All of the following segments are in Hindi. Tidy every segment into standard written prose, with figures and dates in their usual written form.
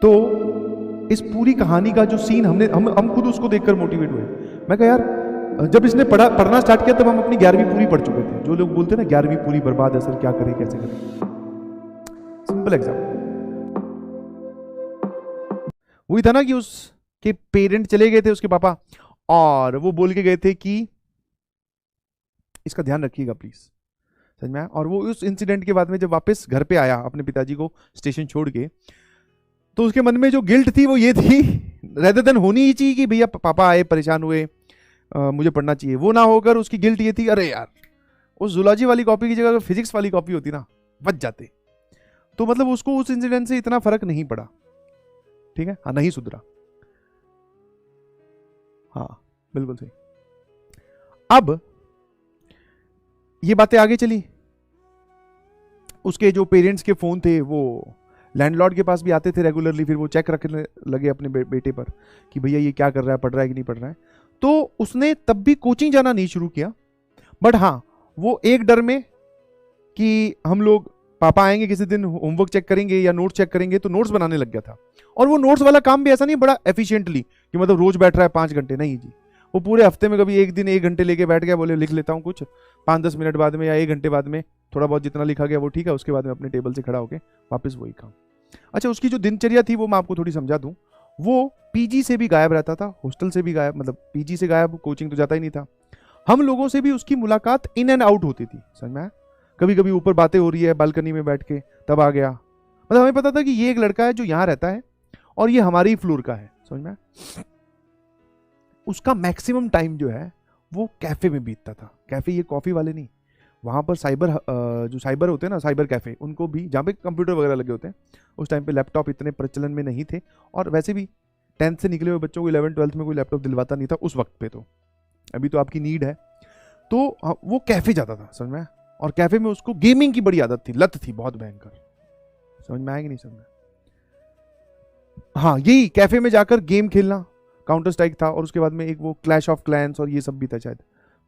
तो इस पूरी कहानी का जो सीन हम खुद उसको देखकर मोटिवेट हुए। मैं कहा यार जब इसने पढ़ना स्टार्ट किया तब हम अपनी 11वीं पूरी पढ़ चुके थे। जो लोग बोलते हैं ना 11वीं पूरी बर्बाद है सर, क्या करें कैसे करें। सिंपल एग्जाम्पल वही था ना कि उसके पेरेंट चले गए थे, उसके पापा, और वो बोल के गए थे कि इसका ध्यान रखिएगा प्लीज, समझ में आया। और वो उस इंसिडेंट के बाद में जब वापस घर पे आया अपने पिताजी को स्टेशन छोड़ के, तो उसके मन में जो गिल्ट थी वो ये थी, रेदर देन होनी ही चाहिए कि भैया पापा आए परेशान हुए मुझे पढ़ना चाहिए, वो ना होकर उसकी गिल्ट ये थी अरे यार उस जूलॉजी वाली कॉपी की जगह अगर फिजिक्स वाली कॉपी होती ना बच जाते। तो मतलब उसको उस इंसिडेंट से इतना फर्क नहीं पड़ा, ठीक है, हाँ नहीं सुधरा, हाँ बिल्कुल सही। अब ये बातें आगे चली, उसके जो पेरेंट्स के फोन थे वो लैंडलॉर्ड के पास भी आते थे रेगुलरली, फिर वो चेक रखने लगे अपने बेटे पर कि भैया ये क्या कर रहा है, पढ़ रहा है कि नहीं पढ़ रहा है। तो उसने तब भी कोचिंग जाना नहीं शुरू किया, बट हाँ वो एक डर में कि हम लोग पापा आएंगे किसी दिन होमवर्क चेक करेंगे या नोट्स चेक करेंगे, तो नोट्स बनाने लग गया था। और वो नोट्स वाला काम भी ऐसा नहीं बड़ा एफिशिएंटली कि मतलब रोज बैठ रहा है 5 घंटे, नहीं जी, वो पूरे हफ्ते में कभी एक दिन 1 घंटे लेके बैठ गया, बोले लिख लेता हूँ कुछ 5-10 मिनट बाद में या 1 घंटे बाद में थोड़ा बहुत जितना लिखा गया वो ठीक है, उसके बाद में अपने टेबल से खड़ा होकर वापस वही काम। अच्छा उसकी जो दिनचर्या थी वो मैं आपको थोड़ी समझा दूं। वो पीजी से भी गायब रहता था, हॉस्टल से भी गायब, मतलब पीजी से गायब, कोचिंग तो जाता ही नहीं था। हम लोगों से भी उसकी मुलाकात इन एंड आउट होती थी, समझ में आया। कभी कभी ऊपर बातें हो रही है बालकनी में बैठ के तब आ गया, मतलब हमें पता था कि ये एक लड़का है जो यहाँ रहता है और ये हमारे ही फ्लोर का है, समझ में आया। उसका मैक्सिमम टाइम जो है वो कैफे में बीतता था। कैफे ये कॉफी वाले नहीं, वहाँ पर जो साइबर होते हैं ना, साइबर कैफे, उनको भी जहाँ पे कंप्यूटर वगैरह लगे होते हैं। उस टाइम पे लैपटॉप इतने प्रचलन में नहीं थे, और वैसे भी 10th से निकले हुए बच्चों को 11th-12th में कोई लैपटॉप दिलवाता नहीं था उस वक्त पे। तो अभी तो आपकी नीड है। तो वो कैफे जाता था, समझ में आया। और कैफे में उसको गेमिंग की बड़ी आदत थी, लत थी बहुत भयंकर, समझ में आया कि नहीं समझ में। हाँ यही कैफे में जाकर गेम खेलना, काउंटर स्ट्राइक था, और उसके बाद में एक वो क्लैश ऑफ क्लैंस और ये सब भी था शायद।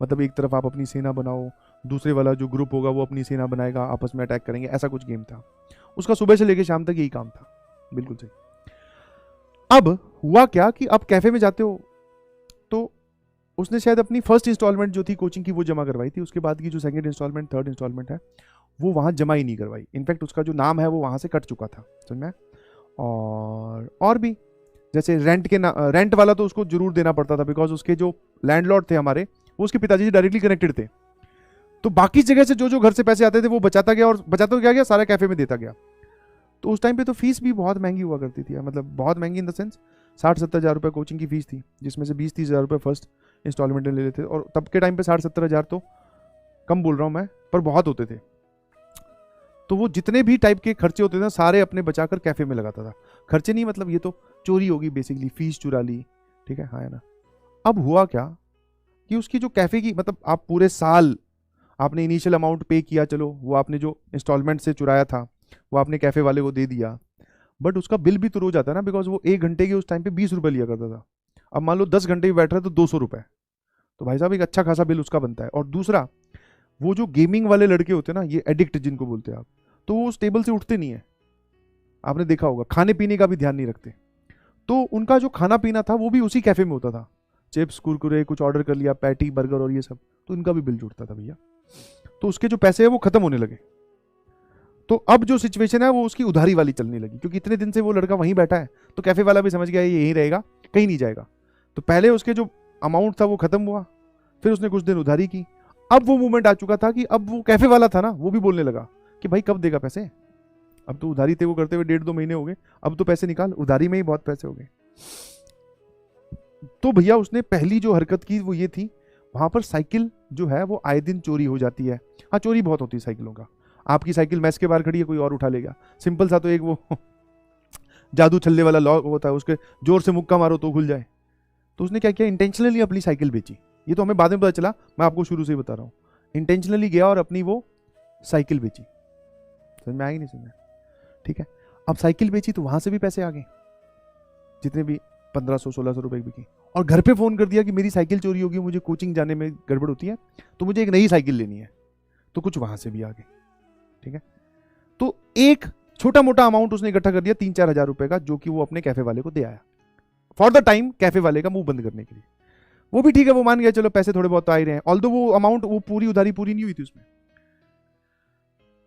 मतलब एक तरफ आप अपनी सेना बनाओ, दूसरे वाला जो ग्रुप होगा वो अपनी सेना बनाएगा, आपस में अटैक करेंगे, ऐसा कुछ गेम था। उसका सुबह से लेकर शाम तक यही काम था, बिल्कुल सही। अब हुआ क्या कि अब कैफे में जाते हो तो उसने शायद अपनी फर्स्ट इंस्टॉलमेंट जो थी कोचिंग की वो जमा करवाई थी, उसके बाद की जो सेकंड इंस्टॉलमेंट, थर्ड इंस्टॉलमेंट है वो वहां जमा ही नहीं करवाई। इनफैक्ट उसका जो नाम है वो वहां से कट चुका था, समझ में। और भी जैसे रेंट वाला तो उसको जरूर देना पड़ता था, बिकॉज उसके जो लैंडलॉर्ड थे हमारे वो उसके पिताजी से डायरेक्टली कनेक्टेड थे। तो बाकी जगह से जो घर से पैसे आते थे वो बचाता गया, और बचाता तो क्या गया, सारा कैफे में देता गया। तो उस टाइम पे तो फीस भी बहुत महंगी हुआ करती थी, मतलब बहुत महंगी इन द सेंस 60-70 हज़ार रुपये कोचिंग की फीस थी, जिसमें से 20-30 हज़ार रुपये फर्स्ट इंस्टॉलमेंट ले लेते थे। और तब के टाइम पे 60-70 हज़ार तो कम बोल रहा हूँ मैं, पर बहुत होते थे। तो वो जितने भी टाइप के खर्चे होते थे सारे अपने बचाकर कैफे में लगाता था। खर्चे नहीं, मतलब ये तो चोरी होगी बेसिकली, फीस चुरा ली, ठीक है, हाँ है ना। अब हुआ क्या कि उसकी जो कैफे की, मतलब आप पूरे साल आपने इनिशियल अमाउंट पे किया, चलो वो आपने जो इंस्टॉलमेंट से चुराया था वो आपने कैफे वाले को दे दिया, बट उसका बिल भी तो रोज आता है ना, बिकॉज वो 1 घंटे के उस टाइम पे 20 रुपए लिया करता था। अब मान लो 10 घंटे भी बैठ रहा है तो 200 रुपए, तो भाई साहब एक अच्छा खासा बिल उसका बनता है। और दूसरा वो जो गेमिंग वाले लड़के होते हैं ना, ये एडिक्ट जिनको बोलते हैं आप, तो वो उस टेबल से उठते नहीं है, आपने देखा होगा, खाने पीने का भी ध्यान नहीं रखते। तो उनका जो खाना पीना था वो भी उसी कैफे में होता था, चिप्स कुरकुरे कुछ ऑर्डर कर लिया, पैटी बर्गर और ये सब, तो इनका भी बिल जुड़ता था भैया। तो उसके जो पैसे है वो खत्म होने लगे। तो अब जो सिचुएशन है वो उसकी उधारी वाली चलने लगी, क्योंकि इतने दिन से वो लड़का वहीं बैठा है, तो कैफे वाला भी समझ गया ये यहीं रहेगा, कहीं नहीं जाएगा। तो पहले उसके जो अमाउंट था वो खत्म हुआ, फिर उसने कुछ दिन उधारी की। अब वो मूवमेंट आ चुका था कि अब वो कैफे वाला था ना, वो भी बोलने लगा कि भाई कब देगा पैसे, अब तो उधारी तेरे को करते हुए 1.5-2 महीने हो गए, अब तो पैसे निकाल, उधारी में ही बहुत पैसे हो गए। तो भैया उसने पहली जो हरकत की वो ये थी, वहां पर साइकिल जो है वो आए दिन चोरी हो जाती है। हाँ चोरी बहुत होती है साइकिलों का, आपकी साइकिल मैस के बाहर खड़ी है कोई और उठा लेगा, सिंपल सा तो एक वो जादू छल्ले वाला लॉक होता है, उसके जोर से मुक्का मारो तो खुल जाए। तो उसने क्या किया, इंटेंशनली अपनी साइकिल बेची। ये तो हमें बाद में पता चला, मैं आपको शुरू से ही बता रहा हूँ। इंटेंशनली गया और अपनी वो साइकिल बेची, समझ में आएगी नहीं समझ में, ठीक है। अब साइकिल बेची तो वहां से भी पैसे आ गए, जितने भी 1500-1600 रुपए बिकी, और घर पे फोन कर दिया कि मेरी साइकिल चोरी होगी, मुझे कोचिंग जाने में गड़बड़ होती है, तो मुझे एक नई साइकिल लेनी है, तो कुछ वहां से भी आ गए, ठीक है। तो एक छोटा मोटा अमाउंट उसने इकट्ठा कर दिया 3-4 हज़ार रुपए का, जो कि वो अपने कैफे वाले को दे आया फॉर द टाइम, कैफे वाले का मुंह बंद करने के लिए। वो भी ठीक है, वो मान गया चलो पैसे थोड़े बहुत तो आ ही रहे हैं, ऑल्दो वो अमाउंट, वो पूरी उधारी पूरी नहीं हुई थी उसमें।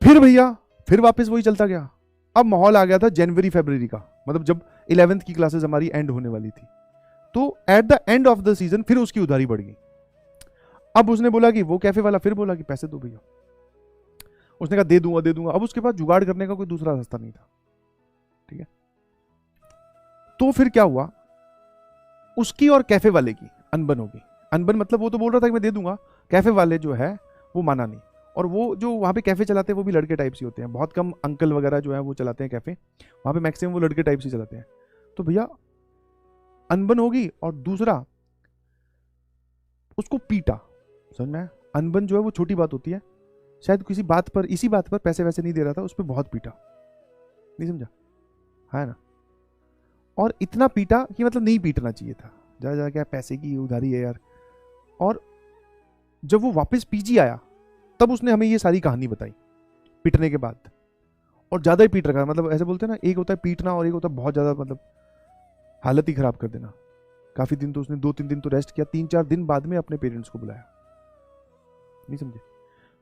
फिर भैया फिर वापस वही चलता गया। अब माहौल आ गया था जनवरी फरवरी का, मतलब जब 11th की क्लासेस हमारी एंड होने वाली थी, तो at the end of the season फिर उसकी उधारी बढ़ गई। अब उसने बोला कि वो कैफे वाला फिर बोला कि पैसे दो भैया। उसने कहा दे दूंगा दे दूंगा। अब उसके पास जुगाड़ करने का कोई दूसरा रास्ता नहीं था, ठीक है। तो फिर क्या हुआ, उसकी और कैफे वाले की अनबन हो गई। अनबन मतलब वो तो बोल रहा था कि मैं दे दूंगा, कैफे वाले जो है वो माना नहीं। और वो जो वहाँ पे कैफे चलाते हैं वो भी लड़के टाइप से होते हैं, बहुत कम अंकल वगैरह जो है वो चलाते हैं कैफे, वहाँ पे मैक्सिमम वो लड़के टाइप से चलाते हैं। तो भैया अनबन होगी, और दूसरा उसको पीटा। समझ में आया? अनबन जो है वो छोटी बात होती है, शायद किसी बात पर, इसी बात पर पैसे वैसे नहीं दे रहा था, उस पर बहुत पीटा, नहीं समझा है ना। और इतना पीटा कि मतलब नहीं पीटना चाहिए था, जा जा क्या पैसे की उधारी है यार। और जब वो वापस पीजी आया तब उसने हमें ये सारी कहानी बताई पीटने के बाद, और ज्यादा ही पीट रखा। मतलब ऐसे बोलते हैं ना, एक होता है पीटना और एक होता है बहुत ज्यादा, मतलब हालत ही खराब कर देना। काफी दिन तो उसने 2-3 दिन तो रेस्ट किया, 3-4 दिन बाद में अपने पेरेंट्स को बुलाया, नहीं समझे।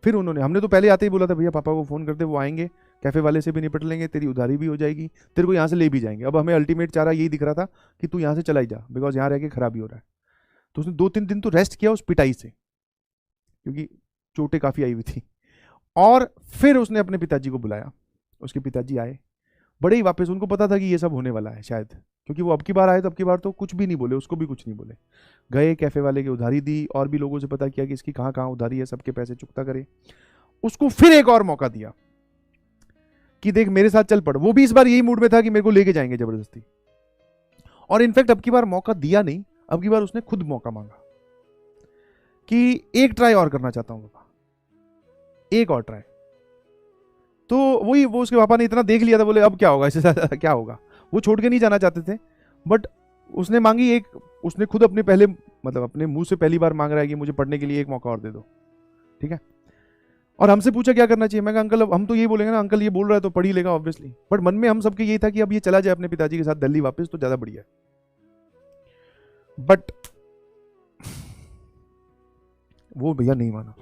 फिर उन्होंने, हमने तो पहले आते ही बोला था भैया पापा को फोन कर दे, वो आएंगे, कैफे वाले से भी निपट लेंगे, तेरी उधारी भी हो जाएगी, तेरे को यहाँ से ले भी जाएंगे। अब हमें अल्टीमेट चारा यही दिख रहा था कि तू यहाँ से चला ही जा, बिकॉज यहाँ रह के खराब ही हो रहा है। तो उसने 2-3 दिन तो रेस्ट किया उस पिटाई से, क्योंकि चोटें काफी आई हुई थी। और फिर उसने अपने पिताजी को बुलाया, उसके पिताजी आए, बड़े ही वापस, उनको पता था कि ये सब होने वाला है शायद, क्योंकि वो अब की बार आए तो अब की बार तो कुछ भी नहीं बोले, उसको भी कुछ नहीं बोले। गए कैफे वाले की उधारी दी, और भी लोगों से पता किया कि इसकी कहाँ कहाँ उधारी है, सबके पैसे चुकता करे। उसको फिर एक और मौका दिया कि देख मेरे साथ चल पड़। वो भी इस बार यही मूड में था कि मेरे को लेके जाएंगे जबरदस्ती। और इनफैक्ट अब की बार मौका दिया नहीं, अब की बार उसने खुद मौका मांगा कि एक ट्राई और करना चाहता हूं पापा, एक और ट्राई। तो वही, वो उसके पापा ने इतना देख लिया था, बोले अब क्या होगा इससे ज्यादा क्या होगा। वो छोड़ के नहीं जाना चाहते थे, बट उसने मांगी एक, उसने खुद अपने पहले, मतलब अपने मुंह से पहली बार मांग रहा है कि मुझे पढ़ने के लिए एक मौका और दे दो, ठीक है। और हमसे पूछा क्या करना चाहिए, मैं कहा अंकल, अब हम तो यही बोलेंगे ना, अंकल ये बोल रहा है तो पढ़ ही लेगा ऑब्वियसली, बट मन में हम सबके यही था कि अब ये चला जाए अपने पिताजी के साथ दिल्ली वापस तो ज्यादा बढ़िया है। बट वो भैया नहीं माना।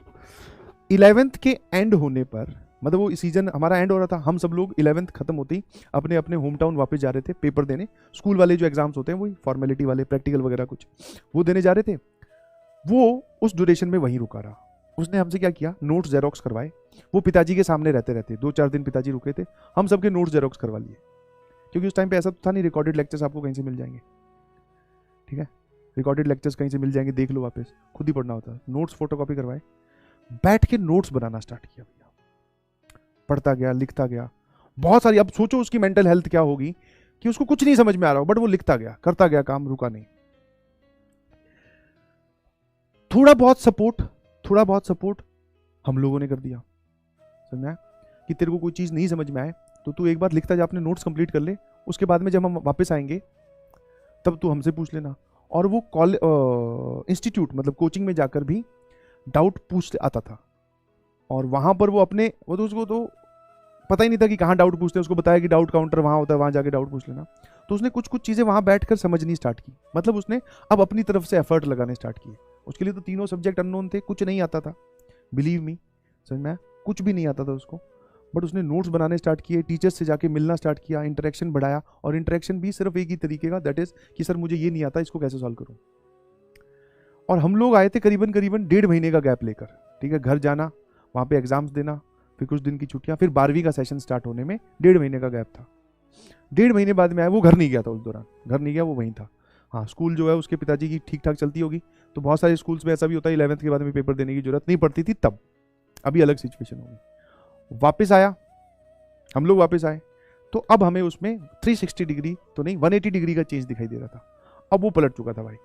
11th के एंड होने पर, मतलब वो सीजन हमारा एंड हो रहा था, हम सब लोग 11th खत्म होते ही अपने अपने होम टाउन वापस जा रहे थे पेपर देने। स्कूल वाले जो एग्जाम्स होते हैं वही फॉर्मेलिटी वाले, प्रैक्टिकल वगैरह कुछ वो देने जा रहे थे। वो उस ड्यूरेशन में वहीं रुका रहा। उसने हमसे क्या किया, नोट्स जेरोक्स करवाए। वो पिताजी के सामने रहते रहते 2-4 दिन पिताजी रुके थे, हम सबके नोट्स जेरोक्स करवा लिए, क्योंकि उस टाइम पे ऐसा तो था नहीं रिकॉर्डेड लेक्चर्स आपको कहीं से मिल जाएंगे, ठीक है। रिकॉर्डेड लेक्चर्स कहीं से मिल जाएंगे, देख लो वापस, खुद ही पढ़ना होता है। नोट्स फोटोकॉपी करवाए, बैठ के नोट्स बनाना स्टार्ट किया भैया, पढ़ता गया, लिखता गया बहुत सारी। अब सोचो उसकी मेंटल हेल्थ क्या होगी कि उसको कुछ नहीं समझ में आ रहा हो, बट वो लिखता गया, करता गया काम, रुका नहीं। थोड़ा बहुत सपोर्ट हम लोगों ने कर दिया, समझ में आया? कि तेरे को कोई चीज नहीं समझ में आए तो तू एक बार लिखता जा, अपने नोट्स कंप्लीट कर ले, उसके बाद में जब हम वापस आएंगे तब तू हमसे पूछ लेना। और वो इंस्टीट्यूट, मतलब कोचिंग में जाकर भी डाउट पूछते आता था, और वहां पर वो अपने, वो तो उसको तो पता ही नहीं था कि कहाँ डाउट पूछते हैं, उसको बताया कि डाउट काउंटर वहां होता है, वहां जाके डाउट पूछ लेना। तो उसने कुछ कुछ चीजें वहां बैठकर समझनी स्टार्ट की, मतलब उसने अब अपनी तरफ से एफर्ट लगाने स्टार्ट किए। उसके लिए तो तीनों सब्जेक्ट अननोन थे, कुछ नहीं आता था, बिलीव मी, समझ में, कुछ भी नहीं आता था उसको। बट उसने नोट्स बनाने स्टार्ट किए, टीचर्स से जाके मिलना स्टार्ट किया, इंटरेक्शन बढ़ाया। और इंटरेक्शन भी सिर्फ एक ही तरीके का, दैट इज कि सर मुझे ये नहीं आता, इसको कैसे सॉल्व करूं। और हम लोग आए थे करीबन 1.5 महीने का गैप लेकर, ठीक है। घर जाना, वहाँ पे एग्जाम्स देना, फिर कुछ दिन की छुट्टियाँ, फिर 12वीं का सेशन स्टार्ट होने में 1.5 महीने का गैप था। 1.5 महीने बाद में आया, वो घर नहीं गया था उस दौरान, घर नहीं गया, वो वहीं था। हाँ, स्कूल जो है उसके पिताजी की ठीक ठाक चलती होगी, तो बहुत सारे स्कूल्स में ऐसा भी होता है 11th के बाद में पेपर देने की जरूरत नहीं पड़ती थी तब, अभी अलग सिचुएशन होगी। वापस आया, हम लोग वापस आए, तो अब हमें उसमें 360 डिग्री तो नहीं, 180 डिग्री का चेंज दिखाई दे रहा था। अब वो पलट चुका था भाई,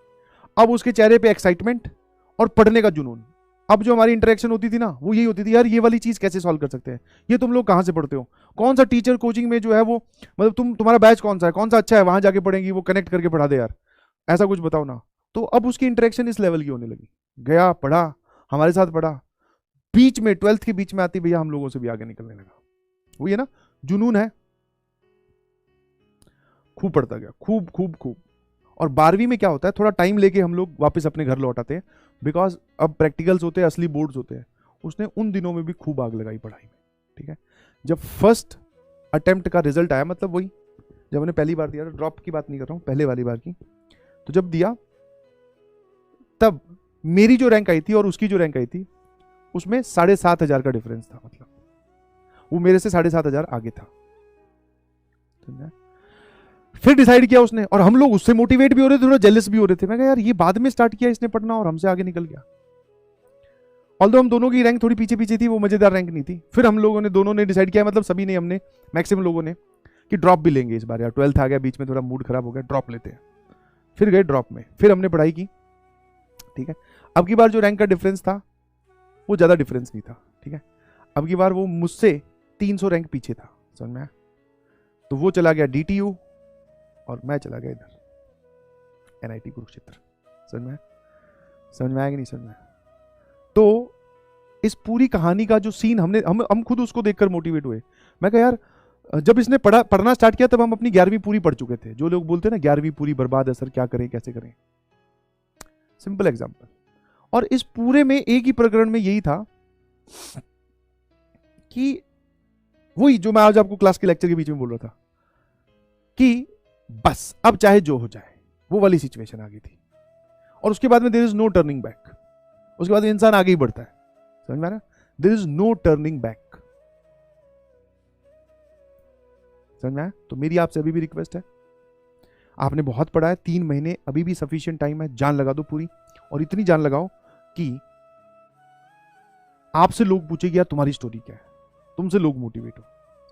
अब उसके चेहरे पे एक्साइटमेंट और पढ़ने का जुनून। अब जो हमारी इंटरेक्शन होती थी ना, वो यही होती थी, यार ये वाली चीज कैसे सॉल्व कर सकते हैं, ये तुम लोग कहाँ से पढ़ते हो, कौन सा टीचर कोचिंग में जो है वो, मतलब तुम्हारा बैच कौन सा है, कौन सा अच्छा है, वहां जाके पढ़ेंगी, वो कनेक्ट करके पढ़ा दे यार, ऐसा कुछ बताओ ना। तो अब उसकी इंटरेक्शन इस लेवल की होने लगी, गया पढ़ा, हमारे साथ पढ़ा, बीच में 12th के बीच में आती भैया हम लोगों से भी आगे निकलने लगा। वो ये ना जुनून है, खूब पढ़ता गया, खूब खूब खूब। और 12वीं में क्या होता है, थोड़ा टाइम लेके हम लोग वापस अपने घर लौट आते हैं, बिकॉज अब प्रैक्टिकल्स होते हैं, असली बोर्ड्स होते हैं। उसने उन दिनों में भी खूब आग लगाई पढ़ाई में, ठीक है। जब फर्स्ट अटेम्प्ट का रिजल्ट आया, मतलब वही जब मैंने पहली बार दिया, ड्रॉप की बात नहीं कर रहा हूँ, पहले वाली बार की, तो जब दिया तब मेरी जो रैंक आई थी और उसकी जो रैंक आई थी उसमें 7,500 का डिफरेंस था। मतलब वो मेरे से 7,500 आगे था। फिर डिसाइड किया उसने, और हम लोग उससे मोटिवेट भी हो रहे थे, थोड़ा जेलस भी हो रहे थे। मैं कहा यार ये बाद में स्टार्ट किया इसने पढ़ना और हमसे आगे निकल गया। ऑल्दो हम दोनों की रैंक थोड़ी पीछे पीछे थी, वो मजेदार रैंक नहीं थी। फिर हम लोगों ने दोनों ने डिसाइड किया, मतलब सभी ने, हमने मैक्सिमम लोगों ने, कि ड्रॉप भी लेंगे इस बार यार, 12th आ गया बीच में, थोड़ा मूड खराब हो गया, ड्रॉप लेते हैं। फिर गए ड्रॉप में, फिर हमने पढ़ाई की, ठीक है। अब की बार जो रैंक का डिफरेंस था वो ज़्यादा डिफरेंस नहीं था, ठीक है। अब की बार वो मुझसे 300 रैंक पीछे था, समझ में आया। तो वो चला गया DTU और मैं चला गया इधर NIT कुरुक्षेत्र। समझ में आया कि नहीं समझ में? तो इस पूरी कहानी का जो सीन हम खुद उसको देखकर मोटिवेट हुए। मैं कहा यार जब इसने पढ़ना स्टार्ट किया तब हम अपनी 11वीं पूरी पढ़ चुके थे। जो लोग बोलते हैं ना 11वीं पूरी बर्बाद है सर, क्या करें कैसे करें, सिंपल एग्जांपल। और इस पूरे में एक ही प्रकरण में यही था कि वही जो मैं आज आपको क्लास के लेक्चर के बीच में बोल रहा था कि बस अब चाहे जो हो जाए, वो वाली सिचुएशन आ गई थी। और उसके बाद में there is no turning back. उसके बाद इंसान आगे ही बढ़ता है, समझ में आ रहा है? There is no turning back, समझ में आया? तो मेरी आपसे अभी भी रिक्वेस्ट है, आपने बहुत पढ़ा है, 3 महीने अभी भी सफिशिएंट टाइम है, जान लगा दो पूरी। और इतनी जान लगाओ कि आपसे लोग पूछे कि यार तुम्हारी स्टोरी क्या है, तुमसे लोग मोटिवेट हो।